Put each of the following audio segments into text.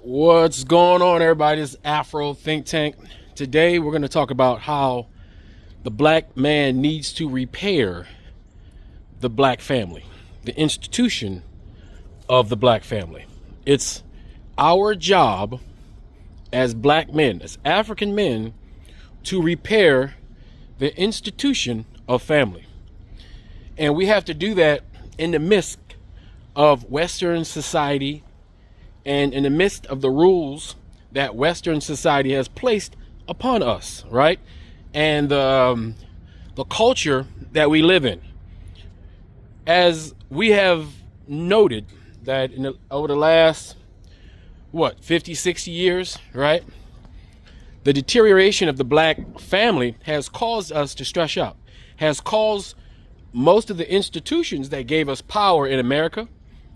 What's going on, everybody? This is Afro Think Tank. Today, we're going to talk about how the black man needs to repair the black family, the institution of the black family. It's our job as black men, as African men, to repair the institution of family. And we have to do that in the midst of Western society and in the midst of the rules that Western society has placed upon us, right? And the culture that we live in. As we have noted that over the last, 50, 60 years, right? The deterioration of the black family has caused us to stress out, has caused most of the institutions that gave us power in America,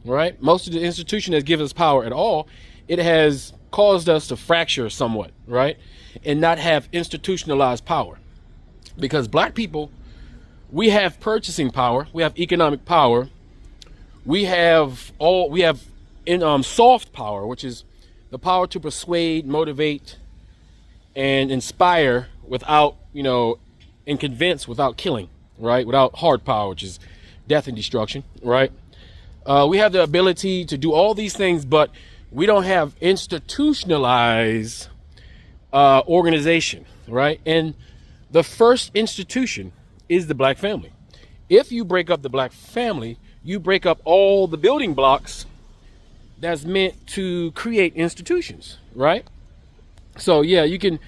right? Most of the institutions that give us power at all, it has caused us to fracture somewhat, right? And not have institutionalized power. Because black people, we have purchasing power, we have economic power, we have soft power, which is the power to persuade, motivate, and inspire without, and convince without killing, right? Without hard power, which is death and destruction, right? We have the ability to do all these things, but we don't have institutionalized organization, right? And the first institution is the black family. If you break up the black family, you break up all the building blocks that's meant to create institutions, right? So yeah, you can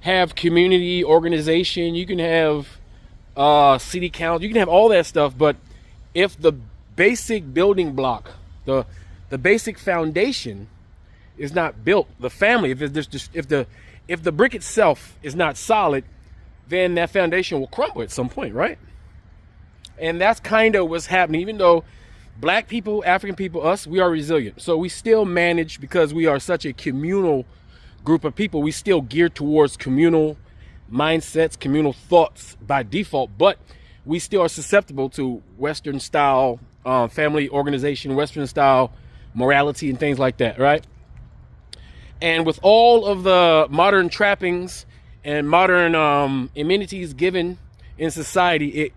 have community organization, you can have city council, you can have all that stuff, but if the basic building block, the basic foundation is not built, the family, if the brick itself is not solid, then that foundation will crumble at some point, right? And that's kind of what's happening. Even though black people, African people, us, we are resilient. So we still manage, because we are such a communal group of people, we still gear towards communal mindsets, communal thoughts by default, but we still are susceptible to Western style family organization, Western style morality and things like that, right? And with all of the modern trappings and modern amenities given in society,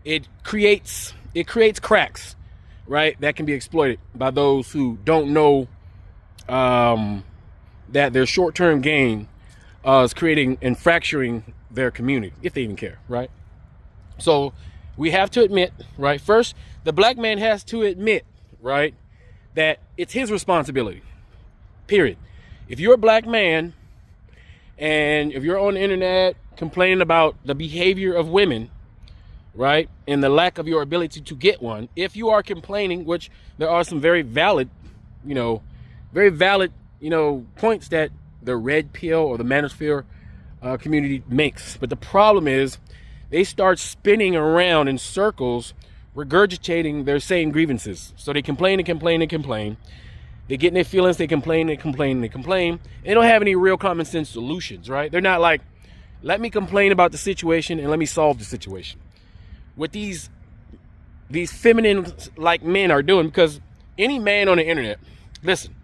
it creates cracks, right? That can be exploited by those who don't know that their short-term gain is creating and fracturing their community, if they even care, right? So we have to admit, right? First, the black man has to admit, right, that it's his responsibility, period. If you're a black man and if you're on the internet complaining about the behavior of women, right, and the lack of your ability to get one, if you are complaining, which there are some very valid points that the red pill or the manosphere community makes. But the problem is they start spinning around in circles, regurgitating their same grievances. So they complain and complain and complain. They get in their feelings, they complain and complain and they complain. They don't have any real common sense solutions, right? They're not like, let me complain about the situation and let me solve the situation. What these feminine like men are doing, because any man on the internet, listen,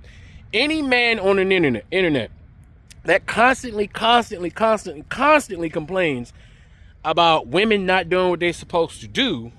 any man on the internet that constantly complains about women not doing what they're supposed to do,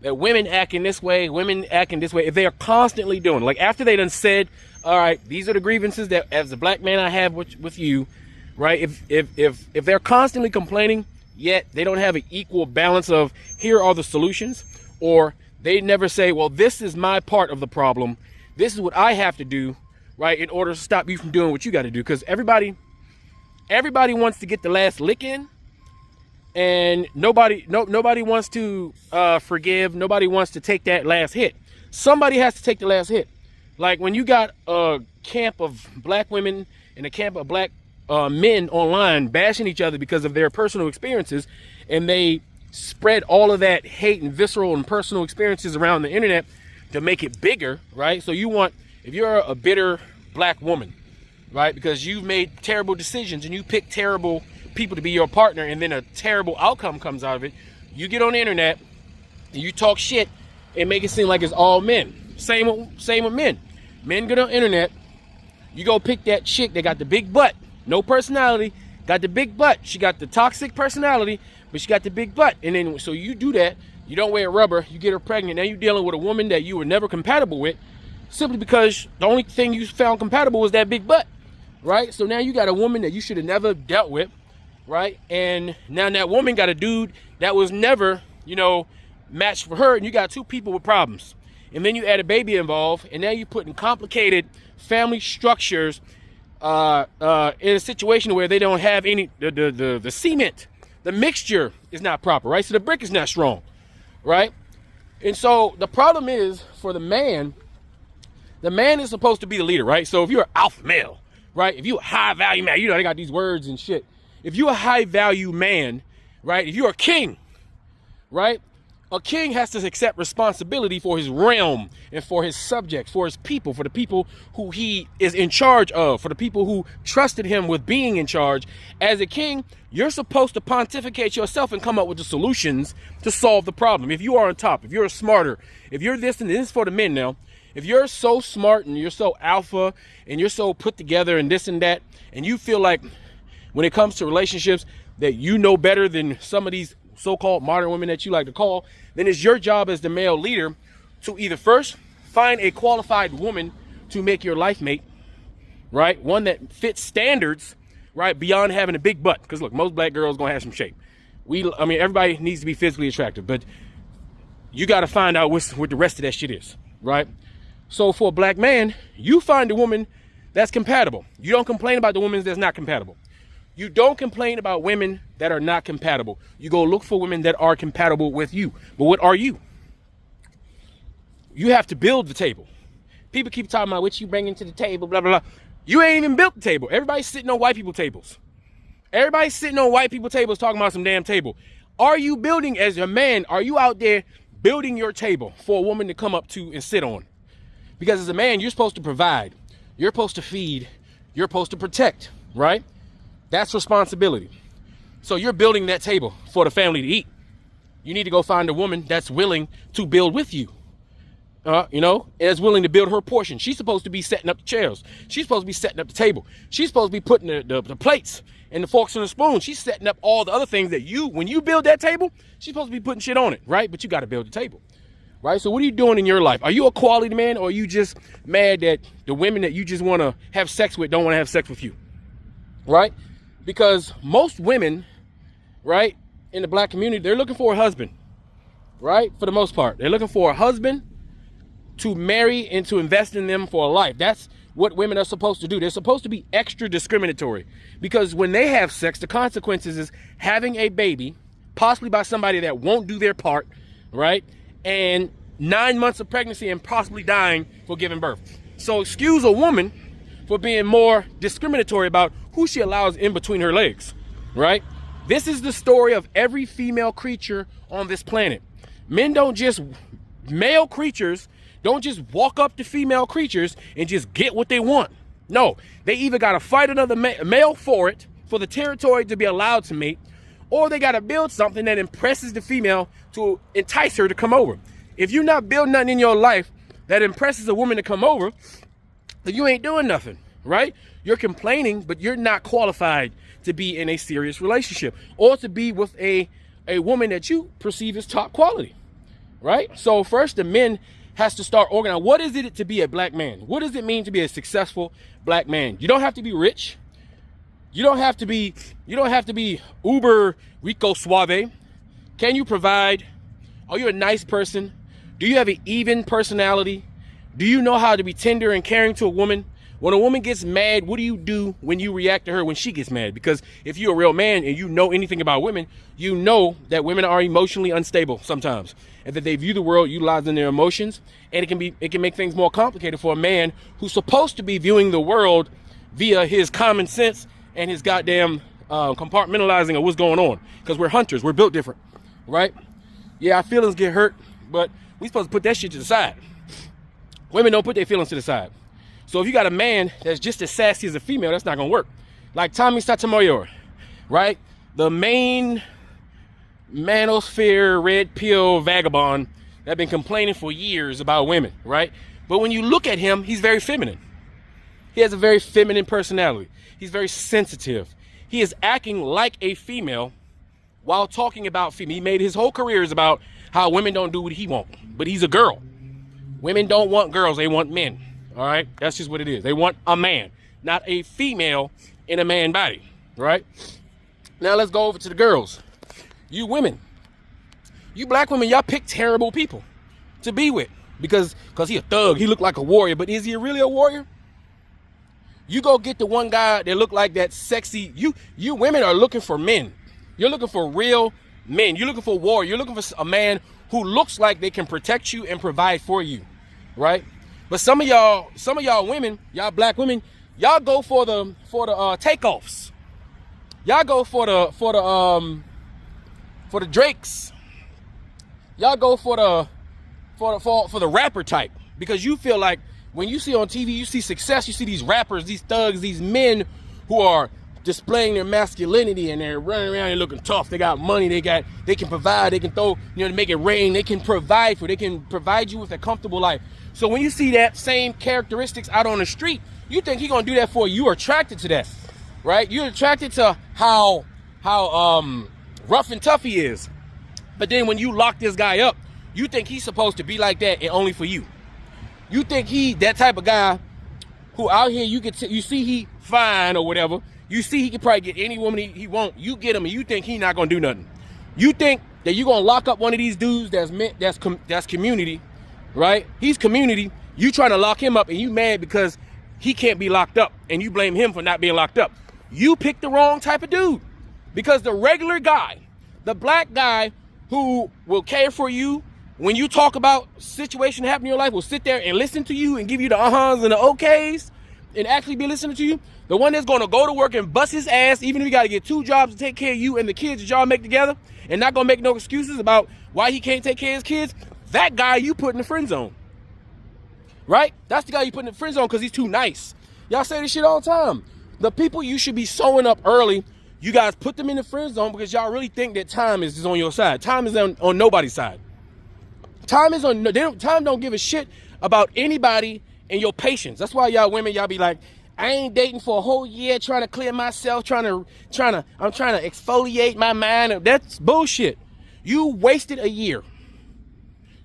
that women acting this way, if they are constantly doing, like after they done said, all right, these are the grievances that as a black man I have with you, right? If they're constantly complaining, yet they don't have an equal balance of here are the solutions, or they never say, well, this is my part of the problem, this is what I have to do, right, in order to stop you from doing what you got to do. Because everybody wants to get the last lick in, and nobody wants to forgive. Nobody wants to take that last hit. Somebody has to take the last hit. Like when you got a camp of black women and a camp of black men online bashing each other because of their personal experiences, and they spread all of that hate and visceral and personal experiences around the internet to make it bigger, right? So if you're a bitter black woman, right, because you've made terrible decisions and you pick terrible people to be your partner, and then a terrible outcome comes out of it, you get on the internet and you talk shit and make it seem like it's all men. Same with men. Men get on the internet You go pick that chick that got the big butt, no personality, got the big butt. She got the toxic personality, but she got the big butt. And then, so you do that, you don't wear rubber, you get her pregnant. Now you're dealing with a woman that you were never compatible with, simply because the only thing you found compatible was that big butt, right? So now you got a woman that you should have never dealt with, right? And now that woman got a dude that was never, you know, matched for her, and you got two people with problems. And then you add a baby involved, and now you're putting complicated family structures in a situation where they don't have any, the cement, the mixture is not proper, right? So the brick is not strong, right? And so the problem is, for the man is supposed to be the leader, right? So if you're an alpha male, right? If you're a high value man, you know, they got these words and shit. If you're a high value man, right? If you're a king, right? A king has to accept responsibility for his realm and for his subjects, for his people, for the people who he is in charge of, for the people who trusted him with being in charge. As a king, you're supposed to pontificate yourself and come up with the solutions to solve the problem. If you are on top, if you're smarter, if you're this, and this is for the men now, if you're so smart and you're so alpha and you're so put together and this and that, and you feel like when it comes to relationships that you know better than some of these so-called modern women that you like to call, then it's your job as the male leader to either first find a qualified woman to make your life mate, right? One that fits standards, right? Beyond having a big butt. Because look, most black girls gonna have some shape. I mean, everybody needs to be physically attractive, but you got to find out what the rest of that shit is, right? So for a black man, you find a woman that's compatible. You don't complain about the women that's not compatible. You don't complain about women that are not compatible. You go look for women that are compatible with you. But what are you? You have to build the table. People keep talking about what you bringing to the table, blah, blah, blah. You ain't even built the table. Everybody's sitting on white people tables. Everybody's sitting on white people tables talking about some damn table. Are you building, as a man, are you out there building your table for a woman to come up to and sit on? Because as a man, you're supposed to provide. You're supposed to feed. You're supposed to protect, right? That's responsibility. So you're building that table for the family to eat. You need to go find a woman that's willing to build with you. You know, and is willing to build her portion. She's supposed to be setting up the chairs. She's supposed to be setting up the table. She's supposed to be putting the plates and the forks and the spoons. She's setting up all the other things that when you build that table, she's supposed to be putting shit on it, right? But you got to build the table, right? So what are you doing in your life? Are you a quality man, or are you just mad that the women that you just want to have sex with don't want to have sex with you, right? Because most women, right, in the black community, they're looking for a husband, right? For the most part, they're looking for a husband to marry and to invest in them for a life. That's what women are supposed to do. They're supposed to be extra discriminatory, because when they have sex, the consequences is having a baby, possibly by somebody that won't do their part, right? And 9 months of pregnancy and possibly dying for giving birth. So excuse a woman for being more discriminatory about who she allows in between her legs, right? This is the story of every female creature on this planet. Male creatures don't just walk up to female creatures and just get what they want. No, they either got to fight another male for the territory to be allowed to mate, or they got to build something that impresses the female to entice her to come over. If you're not building nothing in your life that impresses a woman to come over, then you ain't doing nothing, right? You're complaining, but you're not qualified to be in a serious relationship or to be with a woman that you perceive as top quality, right? So first, the men has to start organizing. What is it to be a black man? What does it mean to be a successful black man? You don't have to be rich. You don't have to be uber rico suave. Can you provide? Are you a nice person? Do you have an even personality? Do you know how to be tender and caring to a woman? When a woman gets mad, what do you do when you react to her when she gets mad? Because if you're a real man and you know anything about women, you know that women are emotionally unstable sometimes, and that they view the world utilizing their emotions, and it can make things more complicated for a man who's supposed to be viewing the world via his common sense and his goddamn compartmentalizing of what's going on. Because we're hunters, we're built different, right? Yeah, our feelings get hurt, but we supposed to put that shit to the side. Women don't put their feelings to the side. So if you got a man that's just as sassy as a female, that's not gonna work. Like Tommy Sotomayor, right? The main manosphere red pill vagabond that been complaining for years about women, right? But when you look at him, he's very feminine. He has a very feminine personality. He's very sensitive. He is acting like a female while talking about female. He made his whole career is about how women don't do what he wants, but he's a girl. Women don't want girls, they want men. All right, that's just what it is. They want a man, not a female in a man body. Right? Now let's go over to the girls. You women, you black women, y'all pick terrible people to be with because he a thug. He look like a warrior, but is he really a warrior? You go get the one guy that look like that sexy. You women are looking for men. You're looking for real men. You're looking for a warrior. You're looking for a man who looks like they can protect you and provide for you, right? But some of y'all women, y'all black women, y'all go for the takeoffs. Y'all go for the Drakes. Y'all go for the rapper type because you feel like when you see on TV, you see success, you see these rappers, these thugs, these men who are displaying their masculinity and they're running around and looking tough. They got money, they can provide, they can throw, make it rain, they can provide you with a comfortable life. So when you see that same characteristics out on the street, you think he's gonna do that for you. You're attracted to that, right? You're attracted to how rough and tough he is. But then when you lock this guy up, you think he's supposed to be like that and only for you. You think he that type of guy who out here you see he fine or whatever. You see he can probably get any woman he want. You get him and you think he not gonna do nothing. You think that you gonna lock up one of these dudes that's community, right? He's community. You trying to lock him up and you mad because he can't be locked up and you blame him for not being locked up. You picked the wrong type of dude because the regular guy, the black guy who will care for you when you talk about situation happening in your life, will sit there and listen to you and give you the uh-huhs and the okays and actually be listening to you. The one that's gonna go to work and bust his ass, even if he gotta get 2 jobs to take care of you and the kids that y'all make together, and not gonna make no excuses about why he can't take care of his kids. That guy you put in the friend zone, right? That's the guy you put in the friend zone because he's too nice. Y'all say this shit all the time. The people you should be sewing up early, you guys put them in the friend zone because y'all really think that time is on your side. Time is on nobody's side. Time don't give a shit about anybody and your patience. That's why y'all women, y'all be like, I ain't dating for a whole year trying to clear myself, I'm trying to exfoliate my mind. That's bullshit. You wasted a year.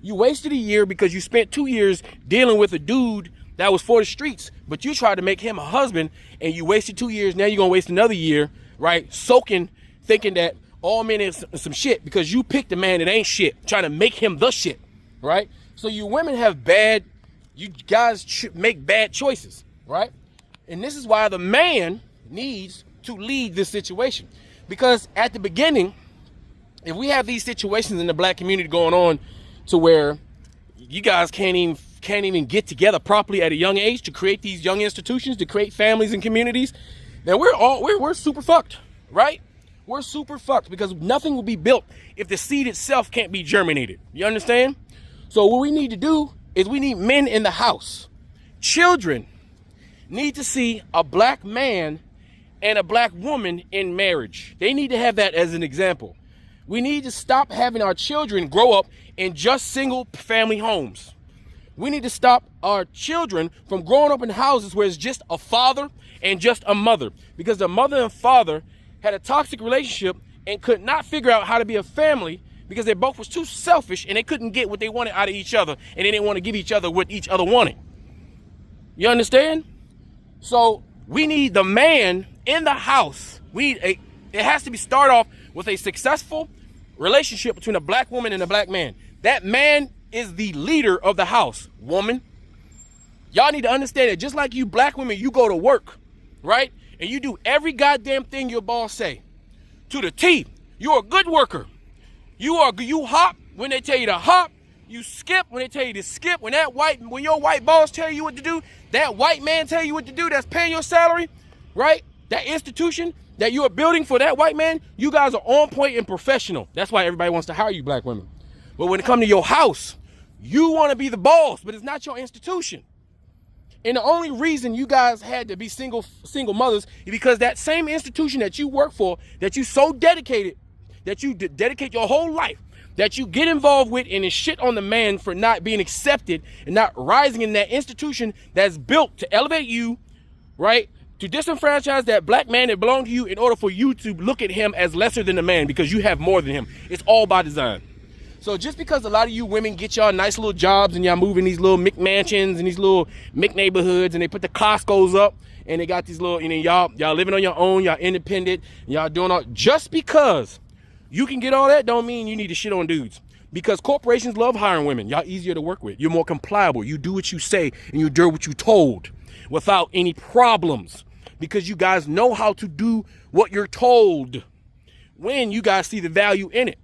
You wasted a year because you spent 2 years dealing with a dude that was for the streets, but you tried to make him a husband and you wasted 2 years. Now you're gonna waste another year, right? Soaking, thinking that all men is some shit because you picked a man that ain't shit, trying to make him the shit, right? So you women you guys make bad choices, right? And this is why the man needs to lead this situation. Because at the beginning, if we have these situations in the black community going on to where you guys can't even get together properly at a young age to create these young institutions, to create families and communities, then we're super fucked, right? We're super fucked because nothing will be built if the seed itself can't be germinated. You understand? So what we need to do is we need men in the house. Children need to see a black man and a black woman in marriage. They need to have that as an example. We need to stop having our children grow up in just single family homes. We need to stop our children from growing up in houses where it's just a father and just a mother, because the mother and father had a toxic relationship and could not figure out how to be a family because they both was too selfish and they couldn't get what they wanted out of each other, and they didn't want to give each other what each other wanted. You understand? So we need the man in the house. It has to be start off with a successful relationship between a black woman and a black man. That man is the leader of the house. Woman, y'all need to understand that just like you black women, you go to work, right? And you do every goddamn thing your boss say to the T. You're a good worker. You hop when they tell you to hop. You skip when they tell you to skip. When your white boss tell you what to do, that white man tell you what to do, that's paying your salary, right? That institution that you are building for that white man, you guys are on point and professional. That's why everybody wants to hire you black women. But when it comes to your house, you want to be the boss, but it's not your institution. And the only reason you guys had to be single mothers is because that same institution that you work for, that you so dedicated, that you dedicate your whole life, that you get involved with and is shit on the man for not being accepted and not rising in that institution that's built to elevate you, right? To disenfranchise that black man that belonged to you in order for you to look at him as lesser than a man because you have more than him. It's all by design. So just because a lot of you women get y'all nice little jobs and y'all move in these little McMansions and these little McNeighborhoods and they put the Costco's up and they got these little, you know, y'all living on your own, y'all independent, y'all doing all, just because you can get all that don't mean you need to shit on dudes. Because corporations love hiring women. Y'all easier to work with. You're more compliable. You do what you say and you do what you told without any problems. Because you guys know how to do what you're told when you guys see the value in it.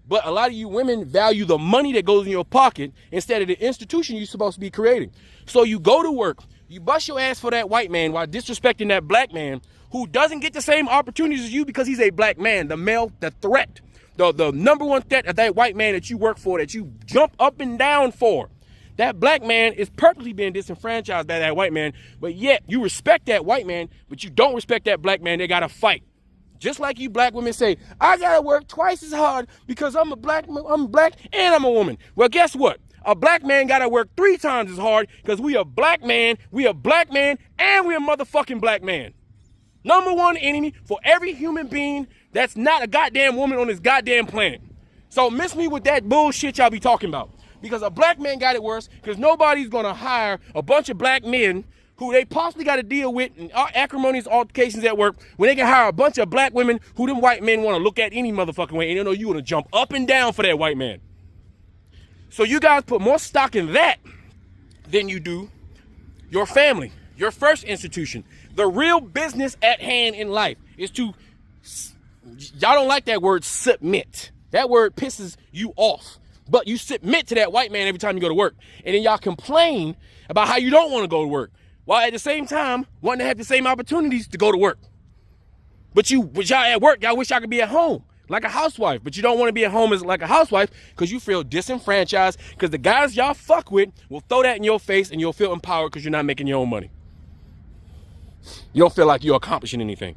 But a lot of you women value the money that goes in your pocket instead of the institution you're supposed to be creating. So you go to work, you bust your ass for that white man while disrespecting that black man who doesn't get the same opportunities as you because he's a black man, the male, the threat, the number one threat of that white man that you work for, that you jump up and down for. That black man is purposely being disenfranchised by that white man, but yet you respect that white man, but you don't respect that black man. They got to fight. Just like you black women say, I gotta work twice as hard because I'm black and I'm a woman. Well, guess what? A black man gotta work 3 times as hard because we a black man, and we a motherfucking black man. Number one enemy for every human being that's not a goddamn woman on this goddamn planet. So miss me with that bullshit y'all be talking about. Because a black man got it worse because nobody's gonna hire a bunch of black men who they possibly got to deal with in acrimonious altercations at work when they can hire a bunch of black women who them white men want to look at any motherfucking way and they know you want to jump up and down for that white man. So you guys put more stock in that than you do your family, your first institution. The real business at hand in life is to, y'all don't like that word submit. That word pisses you off. But you submit to that white man every time you go to work. And then y'all complain about how you don't want to go to work, while at the same time wanting to have the same opportunities to go to work. But y'all at work, y'all wish y'all could be at home like a housewife, but you don't want to be at home as like a housewife because you feel disenfranchised because the guys y'all fuck with will throw that in your face and you'll feel empowered because you're not making your own money. You don't feel like you're accomplishing anything.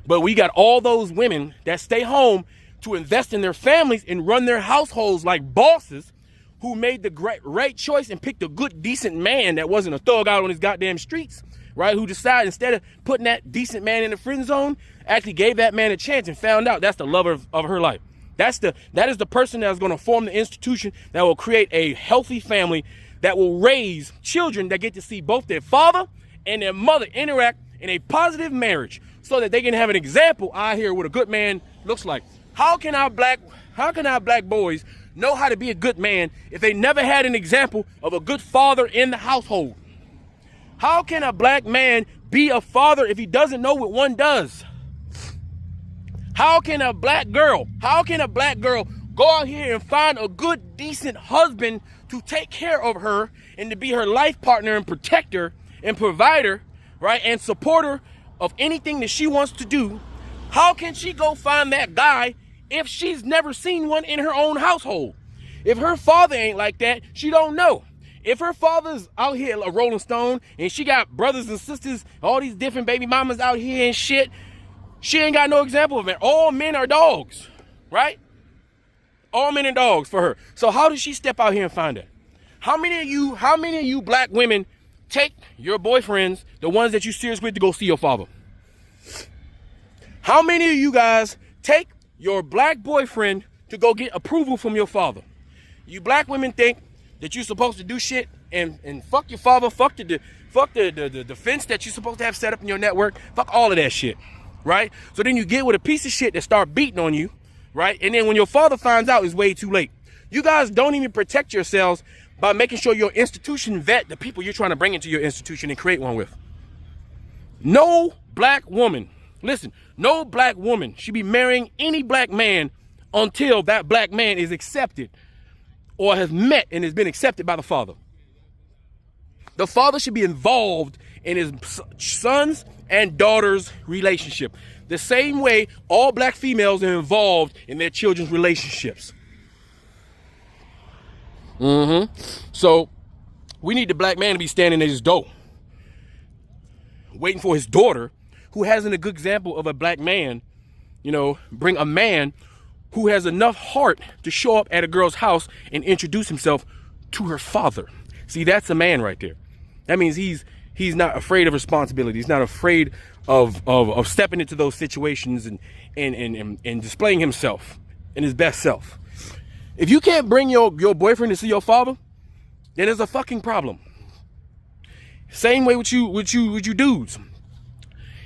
But we got all those women that stay home to invest in their families and run their households like bosses, who made the right choice and picked a good, decent man that wasn't a thug out on his goddamn streets, right? Who decided instead of putting that decent man in the friend zone, actually gave that man a chance and found out that's the lover of her life. That is the person that's going to form the institution that will create a healthy family that will raise children that get to see both their father and their mother interact in a positive marriage so that they can have an example out here what a good man looks like. How can our black boys know how to be a good man if they never had an example of a good father in the household? How can a black man be a father if he doesn't know what one does? How can a black girl go out here and find a good, decent husband to take care of her and to be her life partner and protector and provider, right, and supporter of anything that she wants to do? How can she go find that guy if she's never seen one in her own household? If her father ain't like that, she don't know. If her father's out here a Rolling Stone and she got brothers and sisters, all these different baby mamas out here and shit, she ain't got no example of it. All men are dogs, right? All men are dogs for her. So how does she step out here and find that? How many of you black women take your boyfriends, the ones that you serious with, to go see your father? How many of you guys take your black boyfriend to go get approval from your father? You black women think that you're supposed to do shit and fuck your father, fuck the fence that you're supposed to have set up in your network, fuck all of that shit, right? So then you get with a piece of shit that start beating on you, right? And then when your father finds out, it's way too late. You guys don't even protect yourselves by making sure your institution vet the people you're trying to bring into your institution and create one with. No black woman, listen, no black woman should be marrying any black man until that black man is accepted or has met and has been accepted by the father. The father should be involved in his sons and daughters' relationship, the same way all black females are involved in their children's relationships. So we need the black man to be standing at his door, waiting for his daughter, who hasn't a good example of a black man, bring a man who has enough heart to show up at a girl's house and introduce himself to her father. See, that's a man right there. That means he's he's not afraid of responsibility. He's not afraid of stepping into those situations and displaying himself and his best self. If you can't bring your boyfriend to see your father, then there's a fucking problem. Same way with you dudes.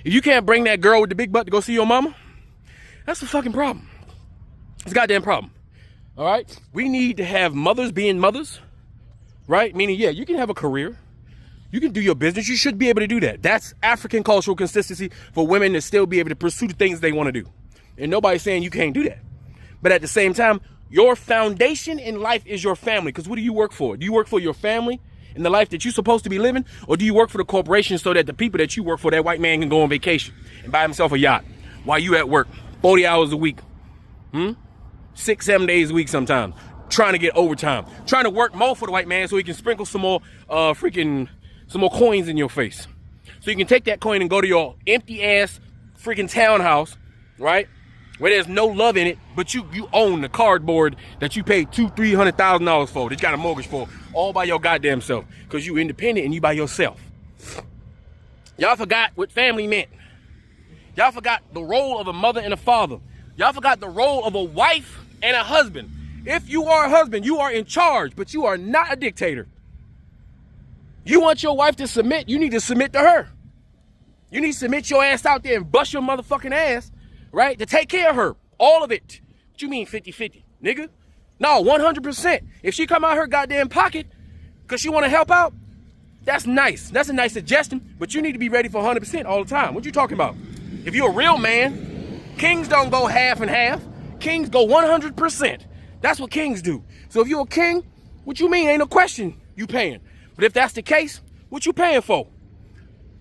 If you can't bring that girl with the big butt to go see your mama, that's a fucking problem. It's a goddamn problem. All right? We need to have mothers being mothers, right? Meaning, yeah, you can have a career. You can do your business. You should be able to do that. That's African cultural consistency for women to still be able to pursue the things they want to do. And nobody's saying you can't do that. But at the same time, your foundation in life is your family. Because what do you work for? Do you work for your family and the life that you're supposed to be living? Or do you work for the corporation so that the people that you work for, that white man, can go on vacation and buy himself a yacht while you at work 40 hours a week? 6-7 days a week sometimes. Trying to get overtime. Trying to work more for the white man so he can sprinkle some more coins in your face. So you can take that coin and go to your empty ass freaking townhouse, right? Where there's no love in it, but you own the cardboard that you paid $200,000-$300,000 for, that you got a mortgage for, all by your goddamn self, because you independent and you by yourself. Y'all forgot what family meant. Y'all forgot the role of a mother and a father. Y'all forgot the role of a wife and a husband. If you are a husband, you are in charge, but you are not a dictator. You want your wife to submit, you need to submit to her. You need to submit your ass out there and bust your motherfucking ass, right? To take care of her. All of it. What you mean 50-50, nigga? No, 100%. If she come out her goddamn pocket because she want to help out, that's nice. That's a nice suggestion, but you need to be ready for 100% all the time. What you talking about? If you're a real man, kings don't go half and half. Kings go 100%. That's what kings do. So if you're a king, what you mean? Ain't no question you paying. But if that's the case, what you paying for?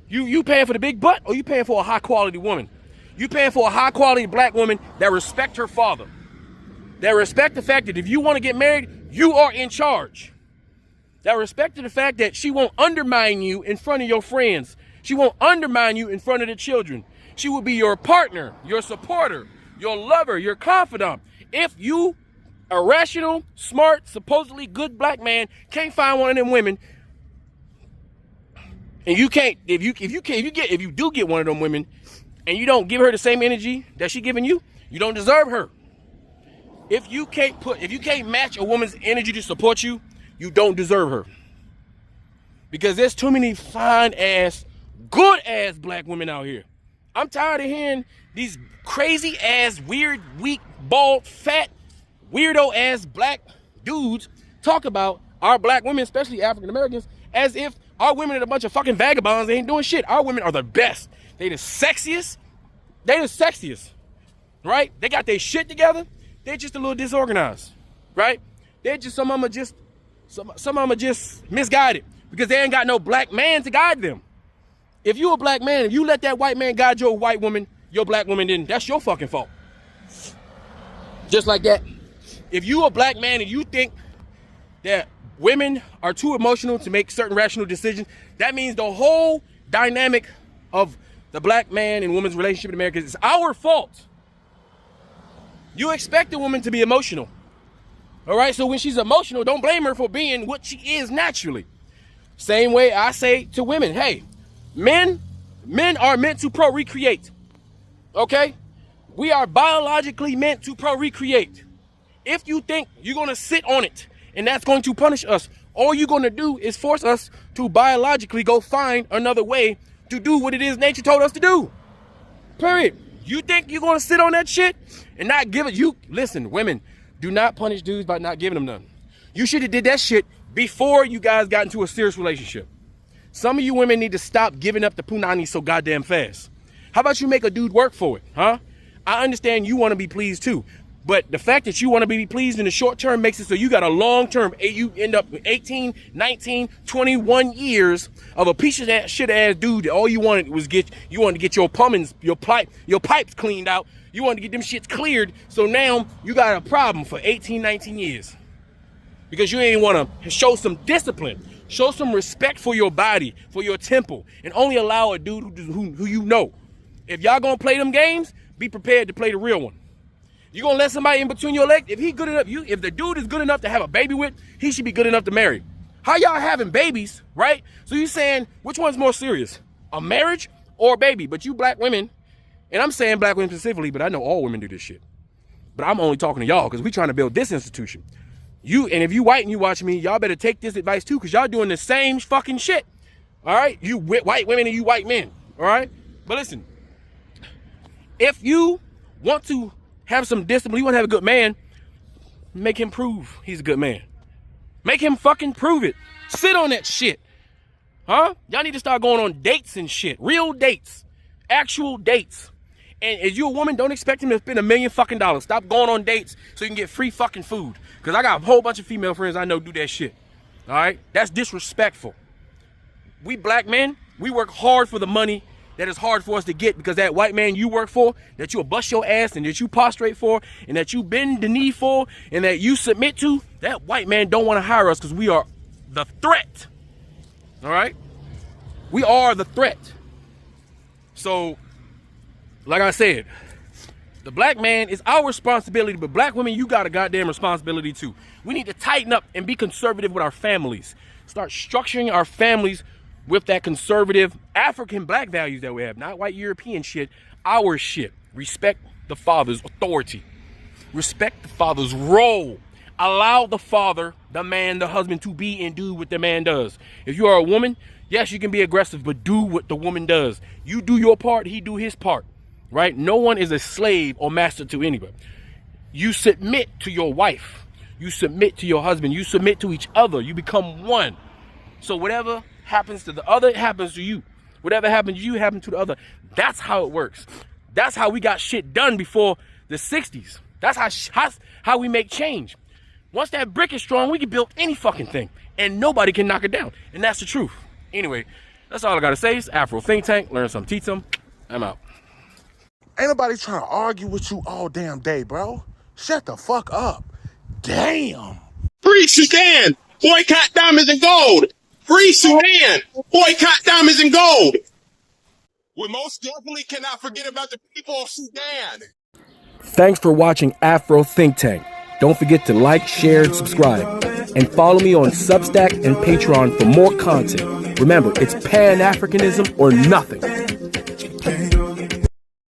You paying for the big butt, or you paying for a high quality woman? You paying for a high quality black woman that respect her father. That respect the fact that if you want to get married, you are in charge. That respect the fact that she won't undermine you in front of your friends. She won't undermine you in front of the children. She will be your partner, your supporter, your lover, your confidant. If you, a rational, smart, supposedly good black man, can't find one of them women, and you can't, if you do get one of them women, and you don't give her the same energy that she giving you, you don't deserve her. If you can't match a woman's energy to support you, you don't deserve her. Because there's too many fine ass, good ass black women out here. I'm tired of hearing these crazy ass, weird, weak, bald, fat, weirdo ass black dudes talk about our black women, especially African Americans, as if our women are a bunch of fucking vagabonds. They ain't doing shit. Our women are the best. They the sexiest. Right? They got their shit together. They're just a little disorganized, right? They're just some of them are just misguided because they ain't got no black man to guide them. If you a black man, if you let that white man guide your white woman, your black woman, then that's your fucking fault. Just like that. If you a black man and you think that women are too emotional to make certain rational decisions, that means the whole dynamic of the black man and woman's relationship in America is our fault. You expect a woman to be emotional. All right, so when she's emotional, don't blame her for being what she is naturally. Same way I say to women, hey, men are meant to procreate. Okay? We are biologically meant to procreate. If you think you're going to sit on it and that's going to punish us, all you're going to do is force us to biologically go find another way to do what it is nature told us to do. Period. You think you're going to sit on that shit and not give it? Listen, women, do not punish dudes by not giving them none. You should have did that shit before you guys got into a serious relationship. Some of you women need to stop giving up the punani so goddamn fast. How about you make a dude work for it, huh? I understand you want to be pleased too, but the fact that you want to be pleased in the short term makes it so you got a long term, you end up with 18, 19, 21 years of a piece of that shit ass dude that all you wanted was to get your plumbings, your pipes cleaned out. You wanted to get them shits cleared, so now you got a problem for 18, 19 years. Because you ain't want to show some discipline, show some respect for your body, for your temple, and only allow a dude who you know. If y'all gonna play them games, be prepared to play the real one. You gonna let somebody in between your legs? If he good enough, if the dude is good enough to have a baby with, he should be good enough to marry. How y'all having babies, right? So you saying which one's more serious, a marriage or a baby? But you black women, and I'm saying black women specifically, but I know all women do this shit. But I'm only talking to y'all because we trying to build this institution. And if you white and you watch me, y'all better take this advice too, because y'all doing the same fucking shit. All right, you white women and you white men. All right, but listen, if you want to have some discipline, you want to have a good man, make him prove he's a good man. Make him fucking prove it. Sit on that shit. Huh? Y'all need to start going on dates and shit. Real dates. Actual dates. And as you a woman, don't expect him to spend $1 million fucking dollars. Stop going on dates so you can get free fucking food. Because I got a whole bunch of female friends I know do that shit. All right? That's disrespectful. We black men, we work hard for the money that is hard for us to get, because that white man you work for, that you'll bust your ass and that you prostrate for and that you bend the knee for and that you submit to, that white man don't want to hire us because we are the threat. All right? We are the threat. So, like I said, the black man is our responsibility, but black women, you got a goddamn responsibility too. We need to tighten up and be conservative with our families. Start structuring our families with that conservative African black values that we have, not white European shit, our shit. Respect the father's authority. Respect the father's role. Allow the father, the man, the husband to be and do what the man does. If you are a woman, yes, you can be aggressive, but do what the woman does. You do your part, he do his part, right? No one is a slave or master to anybody. You submit to your wife. You submit to your husband. You submit to each other. You become one. So whatever happens to the other, it happens to you. Whatever happens to you, happens to the other. That's how it works. That's how we got shit done before the 60s. That's how we make change. Once that brick is strong, we can build any fucking thing. And nobody can knock it down. And that's the truth. Anyway, that's all I got to say. It's Afro Think Tank. Learn some, teach some. I'm out. Ain't nobody trying to argue with you all damn day, bro. Shut the fuck up. Damn. Free Sudan. Boycott diamonds and gold. Free Sudan. Boycott diamonds and gold. We most definitely cannot forget about the people of Sudan. Thanks for watching Afro Think Tank. Don't forget to like, share, and subscribe. And follow me on Substack and Patreon for more content. Remember, it's Pan-Africanism or nothing.